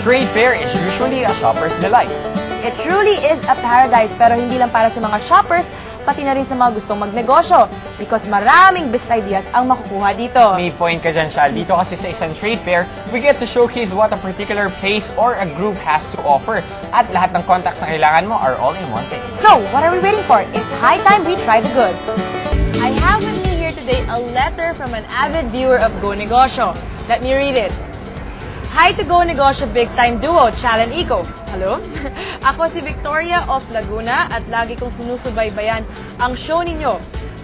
Trade fair is usually a shopper's delight. It truly is a paradise, pero hindi lang para sa mga shoppers, pati na rin sa mga gustong magnegosyo because maraming business ideas ang makukuha dito. May point ka dyan, Shal. Dito kasi sa isang trade fair, we get to showcase what a particular place or a group has to offer. At lahat ng contacts na kailangan mo are all in one place. So, what are we waiting for? It's high time we try the goods. I have with me here today a letter from an avid viewer of Go Negosyo. Let me read it. Hi to Go Negosyo Big Time duo, Chal and Iko. Hello? Ako si Victoria of Laguna at lagi kong sinusubaybayan ang show ninyo.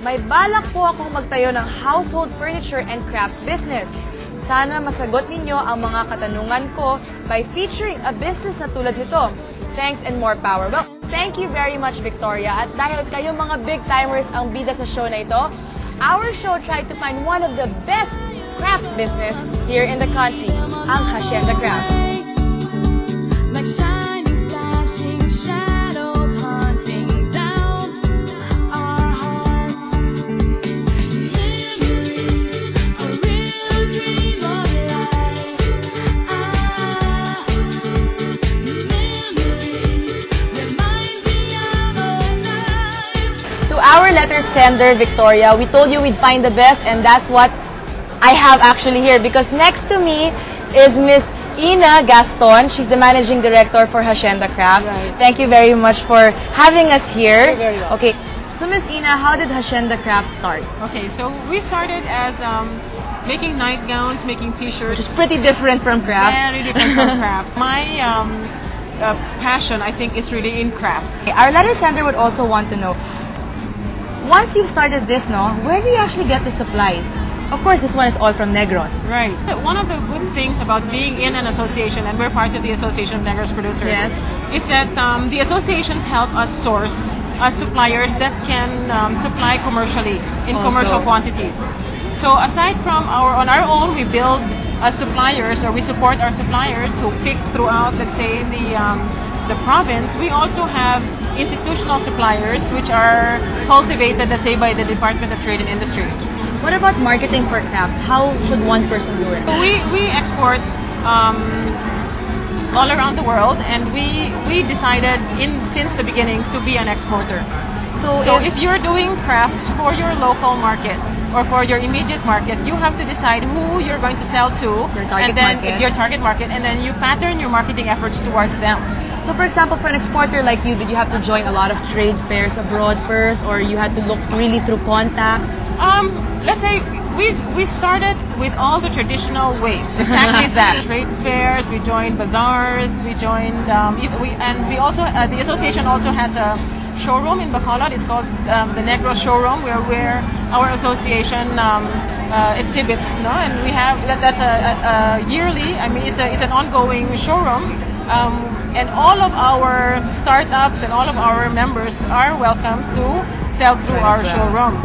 May balak po akong magtayo ng household furniture and crafts business. Sana masagot ninyo ang mga katanungan ko by featuring a business na tulad nito. Thanks and more power. Well, thank you very much, Victoria. At dahil kayo mga big timers ang bida sa show na ito, our show tried to find one of the best crafts business here in the country, ang Hacienda Crafts. To our letter sender, Victoria, we told you we'd find the best, and that's what I have actually here, because next to me is Miss Ina Gaston. She's the Managing Director for Hacienda Crafts. Right. Thank you very much for having us here. You're very welcome. Okay, so Miss Ina, how did Hacienda Crafts start? Okay, so we started as making nightgowns, making t-shirts. It's pretty different from crafts. Very different from crafts. My passion, I think, is really in crafts. Okay, our letter sender would also want to know, once you've started this, where do you actually get the supplies? Of course, this one is all from Negros. Right. One of the good things about being in an association, and we're part of the Association of Negros Producers, yes, is that the associations help us source suppliers that can supply commercially in commercial quantities. So aside from on our own, we build suppliers, or we support our suppliers who pick throughout, let's say, the province. We also have institutional suppliers which are cultivated, let's say, by the Department of Trade and Industry. What about marketing for crafts? How should one person do it? We export all around the world, and we decided since the beginning to be an exporter. So if you're doing crafts for your local market or for your immediate market, you have to decide who you're going to sell to, your target market, and then you pattern your marketing efforts towards them. So for example, for an exporter like you, did you have to join a lot of trade fairs abroad first, or you had to look really through contacts? Let's say we started with all the traditional ways, exactly that. Trade fairs, we joined bazaars, we joined, we also, the association also has a showroom in Bacolod. It's called the Negros showroom, where our association exhibits, and we have that's a yearly. I mean, it's an ongoing showroom. And all of our startups and all of our members are welcome to sell through our showroom.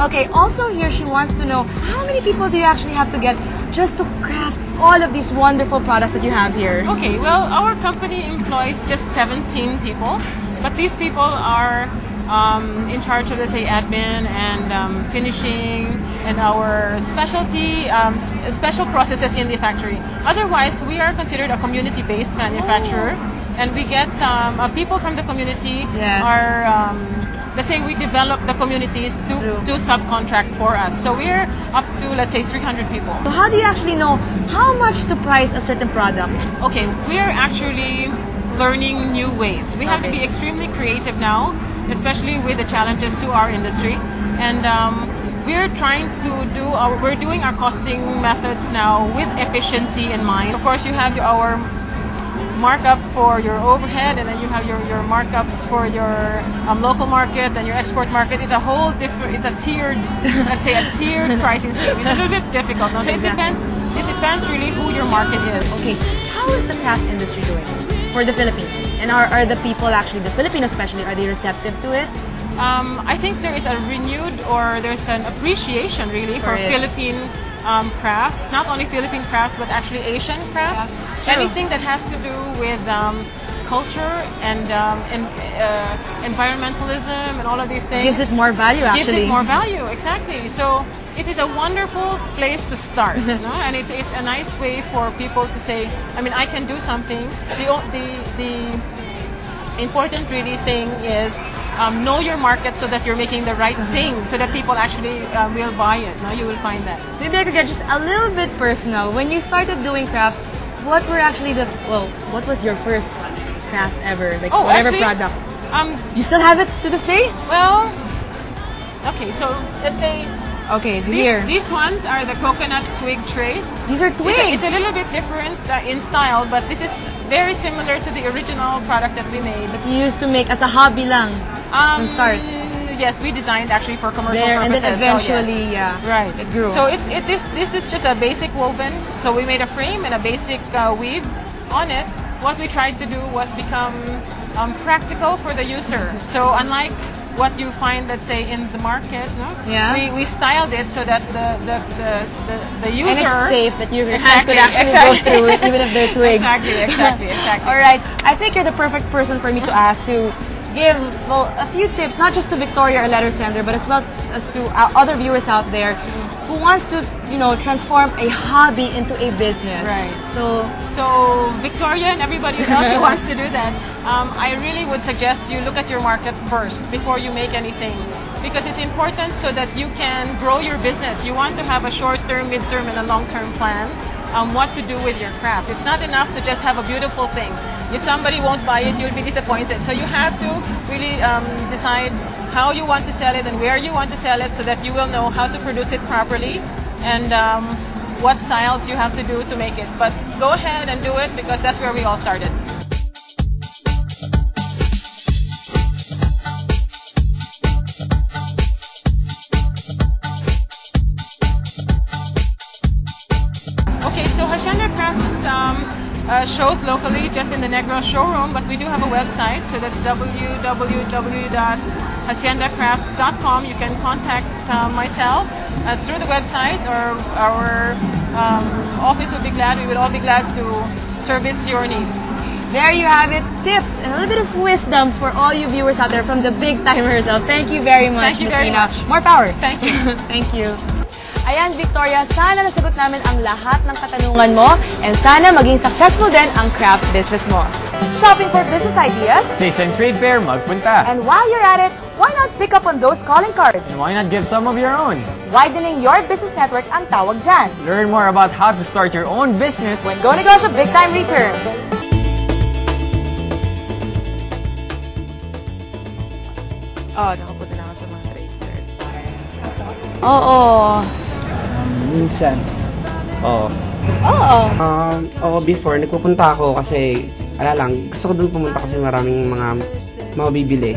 Okay, also here she wants to know, how many people do you actually have to get just to craft all of these wonderful products that you have here? Okay, well, our company employs just 17 people, but these people are in charge of, let's say, admin and finishing and our specialty, special processes in the factory. Otherwise, we are considered a community-based manufacturer, and we get people from the community are let's say we develop the communities to subcontract for us. So we're up to, let's say, 300 people. So how do you actually know how much to price a certain product? Okay, we're actually learning new ways. We have to be extremely creative now, especially with the challenges to our industry. And we're trying to we're doing our costing methods now with efficiency in mind. Of course, you have our markup for your overhead, and then you have your markups for your local market and your export market. It's a whole different, it's a tiered, let's say a tiered pricing scheme. It's a little bit difficult. No? So it depends really who your market is. Okay, how is the crafts industry doing for the Philippines? And are the people actually, the Filipinos especially, are they receptive to it? I think there is a renewed, or there's an appreciation really for Philippine crafts, not only Philippine crafts but actually Asian crafts. Anything that has to do with culture and environmentalism and all of these things. Gives it more value, actually. Gives it more value, exactly. So it is a wonderful place to start, no? And it's a nice way for people to say, I mean, I can do something. The important really thing is know your market so that you're making the right thing, so that people actually will buy it. No, you will find that. Maybe I could get just a little bit personal. When you started doing crafts, what were actually what was your first craft ever? Like whatever product. You still have it to this day? Well, okay, so let's say. Okay, here. These ones are the coconut twig trays. These are twigs. It's a little bit different in style, but this is very similar to the original product that we made. But you used to make as a hobby lang from start. Yes, we designed actually for commercial purposes. And then eventually, right, it grew. So this is just a basic woven. So we made a frame and a basic weave on it. What we tried to do was become practical for the user. So unlike what you find, let's say, in the market, no? Yeah. We styled it so that the user... And it's safe, that your hands could actually go through it, even if they're twigs. Exactly. All right. I think you're the perfect person for me to ask to give, a few tips, not just to Victoria, our letter sender, but as well as to other viewers out there who wants to, transform a hobby into a business. Right. So Victoria and everybody else who wants to do that, I really would suggest you look at your market first before you make anything, because it's important so that you can grow your business. You want to have a short-term, mid-term, and a long-term plan on what to do with your craft. It's not enough to just have a beautiful thing. If somebody won't buy it, you'll be disappointed. So you have to really decide how you want to sell it and where you want to sell it, so that you will know how to produce it properly and what styles you have to do to make it. But go ahead and do it, because that's where we all started. Okay, so Hacienda Crafts shows locally just in the Negros showroom, but we do have a website, so that's www.haciendacrafts.com. You can contact myself through the website, or our office will be glad. We will all be glad to service your needs. there you have it, tips and a little bit of wisdom for all you viewers out there from the Big Time herself. Thank you very much, Thank you Ms. very Nina. much. More power. Thank you. Thank you. Ayan, Victoria, sana nasagot namin ang lahat ng katanungan mo and sana maging successful din ang crafts business mo. Shopping for business ideas? Sa isang trade fair, magpunta. And while you're at it, why not pick up on those calling cards? And why not give some of your own? Widening your business network ang tawag dyan. Learn more about how to start your own business When Go Negosyo Big Time returns. Oh, nakapunta na ako sa mga trade fair. Oo. Minsan. Oo. Oo. Oo, before, nagpupunta ako kasi, ala lang, gusto ko dun pumunta kasi maraming mga mabibili.